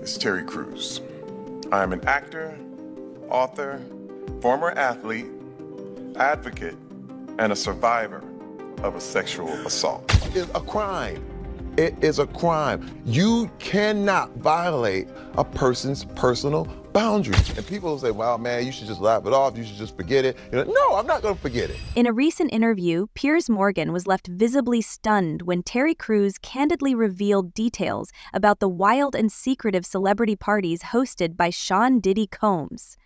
is Terry Crews. I am an actor, author, former athlete, advocate, and a survivor of a sexual assault. It's a crime. It is a crime. You cannot violate a person's personal boundaries. And people will say, well, man, you should just laugh it off. You should just forget it. No, I'm not going to forget it. In a recent interview, Piers Morgan was left visibly stunned when Terry Crews candidly revealed details about the wild and secretive celebrity parties hosted by Sean Diddy Combs.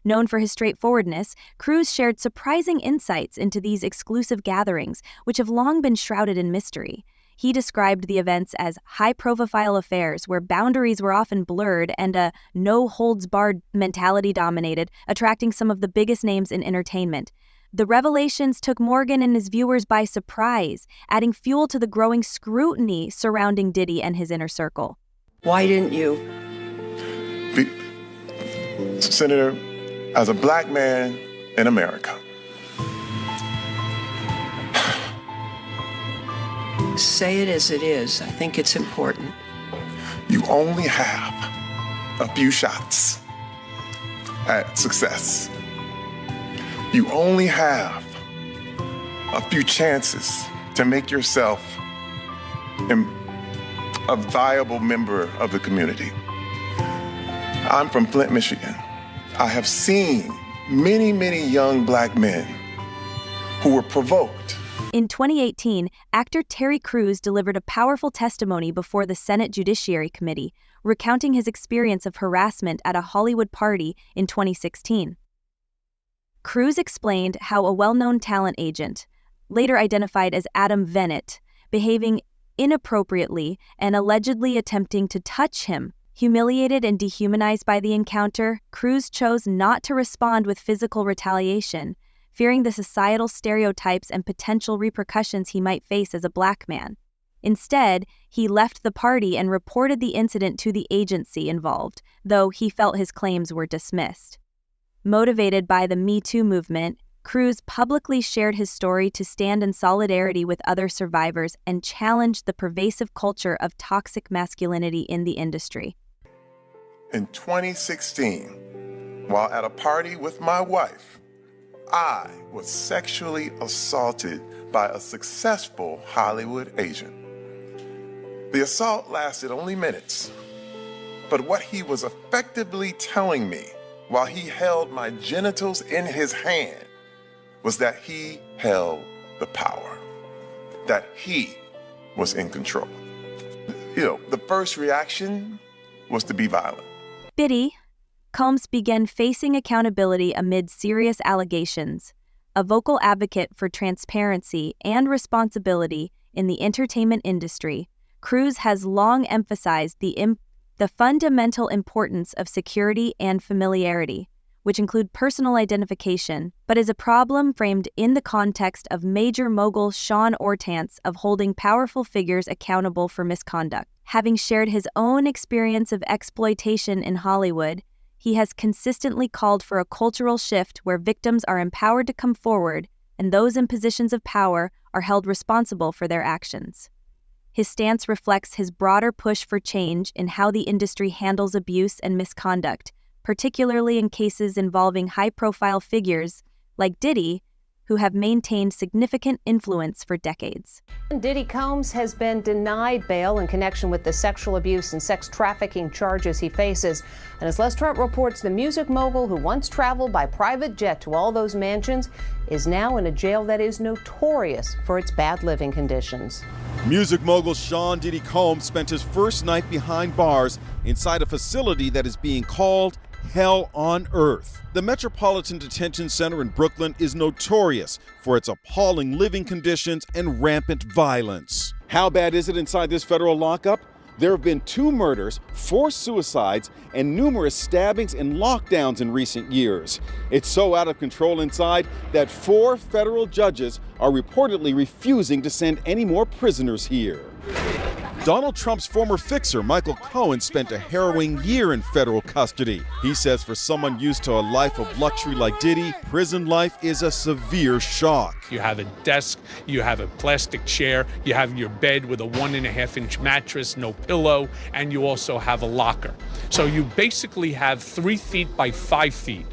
Known for his straightforwardness, Crews shared surprising insights into these exclusive gatherings, which have long been shrouded in mystery. He described the events as high-profile affairs where boundaries were often blurred and a no-holds-barred mentality dominated, attracting some of the biggest names in entertainment. The revelations took Morgan and his viewers by surprise, adding fuel to the growing scrutiny surrounding Diddy and his inner circle. Why didn't you? Senator, as a black man in America, say it as it is. I think it's important. you only have a few shots at success. You only have a few chances to make yourself a viable member of the community. I'm from Flint, Michigan. I have seen many, many young black men who were provoked. In 2018, actor Terry Crews delivered a powerful testimony before the Senate Judiciary Committee, recounting his experience of harassment at a Hollywood party in 2016. Crews explained how a well-known talent agent, later identified as Adam Venett, behaving inappropriately and allegedly attempting to touch him. Humiliated and dehumanized by the encounter, Crews chose not to respond with physical retaliation, fearing the societal stereotypes and potential repercussions he might face as a black man. Instead, he left the party and reported the incident to the agency involved, though he felt his claims were dismissed. Motivated by the Me Too movement, Crews publicly shared his story to stand in solidarity with other survivors and challenge the pervasive culture of toxic masculinity in the industry. In 2016, while at a party with my wife, I was sexually assaulted by a successful Hollywood agent. The assault lasted only minutes, but what he was effectively telling me while he held my genitals in his hand was that he held the power, that he was in control. The first reaction was to be violent. Diddy, Combs began facing accountability amid serious allegations. A vocal advocate for transparency and responsibility in the entertainment industry, Crews has long emphasized the fundamental importance of security and familiarity, which include personal identification, but is a problem framed in the context of major mogul Sean Ortance of holding powerful figures accountable for misconduct. Having shared his own experience of exploitation in Hollywood, he has consistently called for a cultural shift where victims are empowered to come forward and those in positions of power are held responsible for their actions. His stance reflects his broader push for change in how the industry handles abuse and misconduct, particularly in cases involving high-profile figures like Diddy, who have maintained significant influence for decades. Diddy Combs has been denied bail in connection with the sexual abuse and sex trafficking charges he faces. And as Les Trent reports, the music mogul who once traveled by private jet to all those mansions is now in a jail that is notorious for its bad living conditions. Music mogul Sean Diddy Combs spent his first night behind bars inside a facility that is being called Hell on Earth. The Metropolitan Detention Center in Brooklyn is notorious for its appalling living conditions and rampant violence. How bad is it inside this federal lockup? There have been 2 murders, 4 suicides, and numerous stabbings and lockdowns in recent years. It's so out of control inside that 4 federal judges are reportedly refusing to send any more prisoners here. Donald Trump's former fixer, Michael Cohen, spent a harrowing year in federal custody. He says for someone used to a life of luxury like Diddy, prison life is a severe shock. You have a desk, you have a plastic chair, you have your bed with a 1.5-inch mattress, no pillow, and you also have a locker. So you basically have 3 feet by 5 feet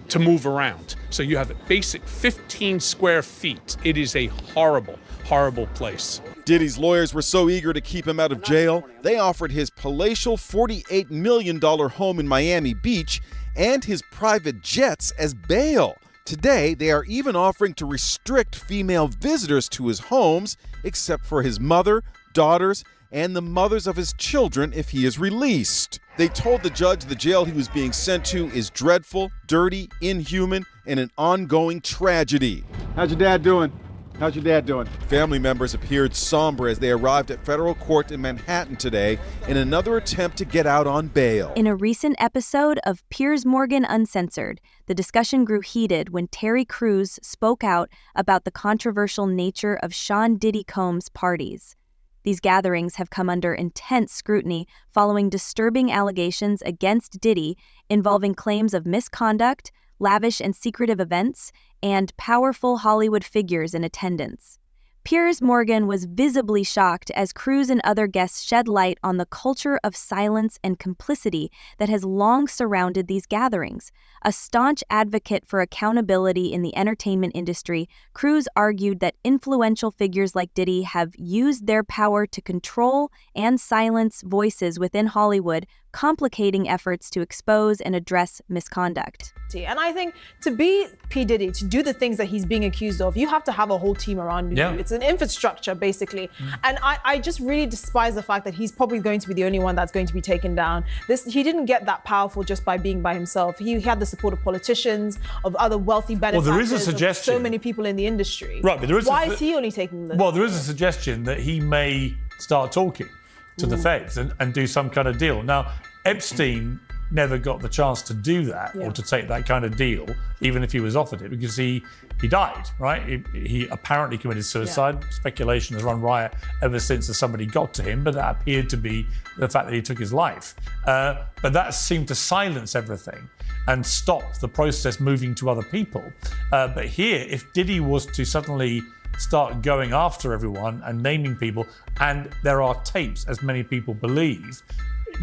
to move around. So you have a basic 15 square feet. It is a horrible, horrible place. Diddy's lawyers were so eager to keep him out of jail, they offered his palatial $48 million home in Miami Beach and his private jets as bail. Today, they are even offering to restrict female visitors to his homes, except for his mother, daughters, and the mothers of his children if he is released. They told the judge the jail he was being sent to is dreadful, dirty, inhuman, and an ongoing tragedy. How's your dad doing? How's your dad doing? Family members appeared somber as they arrived at federal court in Manhattan today in another attempt to get out on bail. In a recent episode of Piers Morgan Uncensored, the discussion grew heated when Terry Crews spoke out about the controversial nature of Sean Diddy Combs' parties. These gatherings have come under intense scrutiny following disturbing allegations against Diddy involving claims of misconduct, lavish and secretive events, and powerful Hollywood figures in attendance. Piers Morgan was visibly shocked as Crews and other guests shed light on the culture of silence and complicity that has long surrounded these gatherings. A staunch advocate for accountability in the entertainment industry, Crews argued that influential figures like Diddy have used their power to control and silence voices within Hollywood, complicating efforts to expose and address misconduct. And I think to be P. Diddy, to do the things that he's being accused of, you have to have a whole team around you. It's an infrastructure, basically. And I just really despise the fact that he's probably going to be the only one that's going to be taken down. He didn't get that powerful just by being by himself. He had the support of politicians, of other wealthy benefactors, there is a suggestion. of so many people in the industry. Right, but there is Why is he only taking the... Well, there is a suggestion that he may start talking to the feds and do some kind of deal. Now, Epstein never got the chance to do that or to take that kind of deal, even if he was offered it, because he died, right? He apparently committed suicide. Speculation has run riot ever since somebody got to him, but that appeared to be the fact that he took his life. But that seemed to silence everything and stop the process moving to other people. But here, if Diddy was to suddenly start going after everyone and naming people, and there are tapes, as many people believe,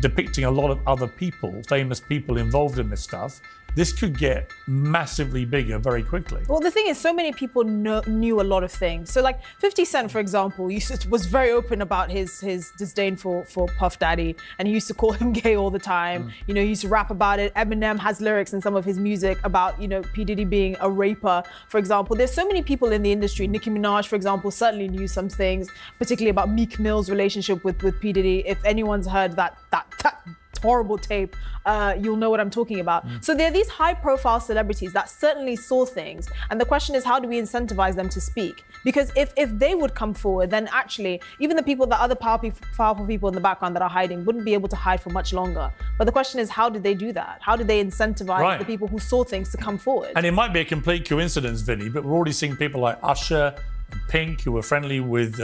depicting a lot of other people, famous people involved in this stuff, this could get massively bigger very quickly. Well, the thing is, so many people knew a lot of things. So like 50 Cent, for example, was very open about his disdain for Puff Daddy, and he used to call him gay all the time. You know, he used to rap about it. Eminem has lyrics in some of his music about, you know, P. Diddy being a raper, for example. There's so many people in the industry. Nicki Minaj, for example, certainly knew some things, particularly about Meek Mill's relationship with P. Diddy. If anyone's heard that horrible tape, you'll know what I'm talking about. So there are these high-profile celebrities that certainly saw things, and the question is, how do we incentivize them to speak? Because if they would come forward, then actually, even the other powerful people in the background that are hiding wouldn't be able to hide for much longer. But the question is, how did they do that? How did they incentivize the people who saw things to come forward? And it might be a complete coincidence, Vinny, but we're already seeing people like Usher and Pink, who were friendly with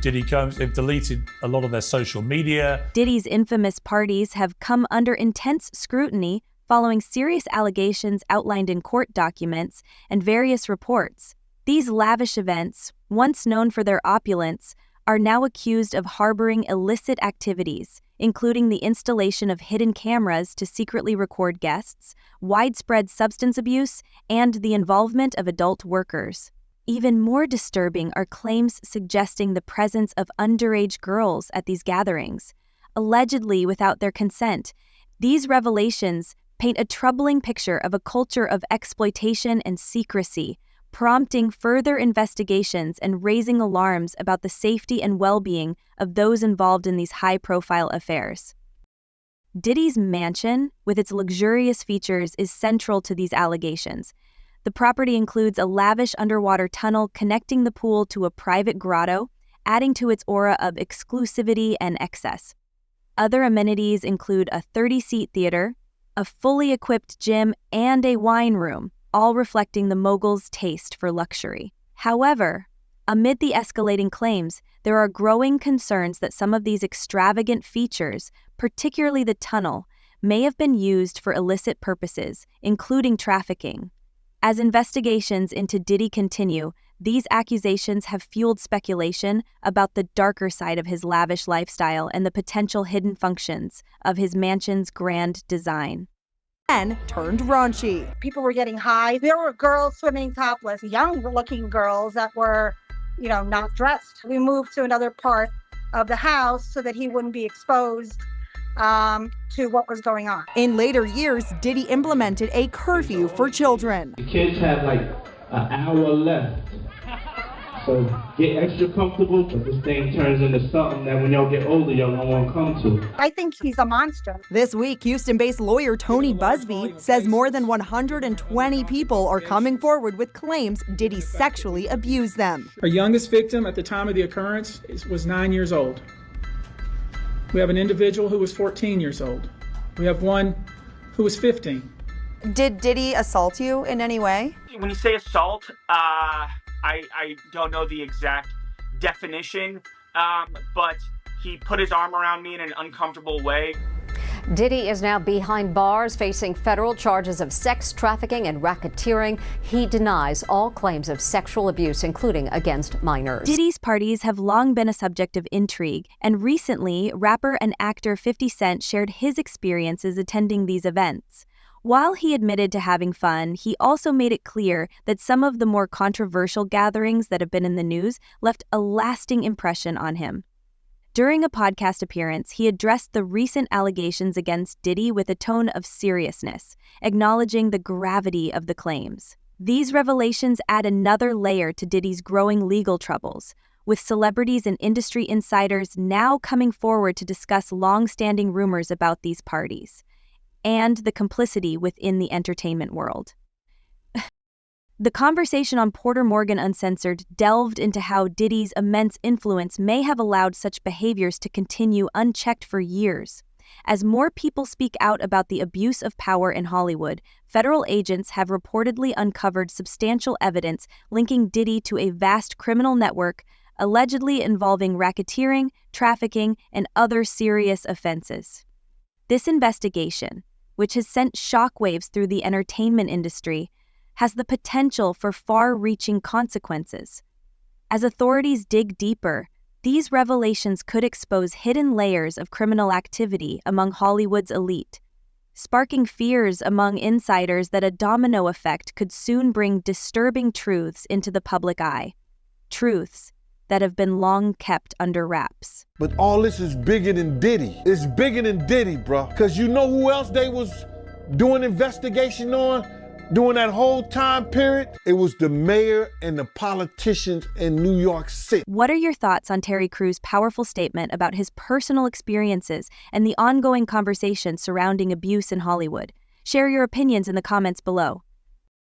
Diddy Combs. They've deleted a lot of their social media. Diddy's infamous parties have come under intense scrutiny following serious allegations outlined in court documents and various reports. These lavish events, once known for their opulence, are now accused of harboring illicit activities, including the installation of hidden cameras to secretly record guests, widespread substance abuse, and the involvement of adult workers. Even more disturbing are claims suggesting the presence of underage girls at these gatherings, allegedly without their consent. These revelations paint a troubling picture of a culture of exploitation and secrecy, prompting further investigations and raising alarms about the safety and well-being of those involved in these high-profile affairs. Diddy's mansion, with its luxurious features, is central to these allegations. The property includes a lavish underwater tunnel connecting the pool to a private grotto, adding to its aura of exclusivity and excess. Other amenities include a 30-seat theater, a fully equipped gym, and a wine room, all reflecting the mogul's taste for luxury. However, amid the escalating claims, there are growing concerns that some of these extravagant features, particularly the tunnel, may have been used for illicit purposes, including trafficking. As investigations into Diddy continue, These accusations have fueled speculation about the darker side of his lavish lifestyle and the potential hidden functions of his mansion's grand design. Turned raunchy. People were getting high. There were girls swimming topless, young-looking girls that were, not dressed. We moved to another part of the house so that he wouldn't be exposed to what was going on. In later years, Diddy implemented a curfew for children. The kids have like an hour left. So get extra comfortable, but this thing turns into something that when y'all get older, y'all don't want to come to. I think he's a monster. This week, Houston-based lawyer Tony Busby says more than 120 people are coming forward with claims Diddy sexually abused them. Our youngest victim at the time of the occurrence was 9 years old. We have an individual who was 14 years old. We have one who was 15. Did Diddy assault you in any way? When you say assault, I don't know the exact definition, but he put his arm around me in an uncomfortable way. Diddy is now behind bars, facing federal charges of sex trafficking and racketeering. He denies all claims of sexual abuse, including against minors. Diddy's parties have long been a subject of intrigue, and recently, rapper and actor 50 Cent shared his experiences attending these events. While he admitted to having fun, he also made it clear that some of the more controversial gatherings that have been in the news left a lasting impression on him. During a podcast appearance, he addressed the recent allegations against Diddy with a tone of seriousness, acknowledging the gravity of the claims. These revelations add another layer to Diddy's growing legal troubles, with celebrities and industry insiders now coming forward to discuss long-standing rumors about these parties and the complicity within the entertainment world. The conversation on Piers Morgan Uncensored delved into how Diddy's immense influence may have allowed such behaviors to continue unchecked for years. As more people speak out about the abuse of power in Hollywood, federal agents have reportedly uncovered substantial evidence linking Diddy to a vast criminal network, allegedly involving racketeering, trafficking, and other serious offenses. This investigation, which has sent shockwaves through the entertainment industry, has the potential for far-reaching consequences. As authorities dig deeper, these revelations could expose hidden layers of criminal activity among Hollywood's elite, sparking fears among insiders that a domino effect could soon bring disturbing truths into the public eye. Truths that have been long kept under wraps. But all this is bigger than Diddy. It's bigger than Diddy, bro. Because you know who else they was doing investigation on during that whole time period? It was the mayor and the politicians in New York City. What are your thoughts on Terry Crews's powerful statement about his personal experiences and the ongoing conversation surrounding abuse in Hollywood? Share your opinions in the comments below.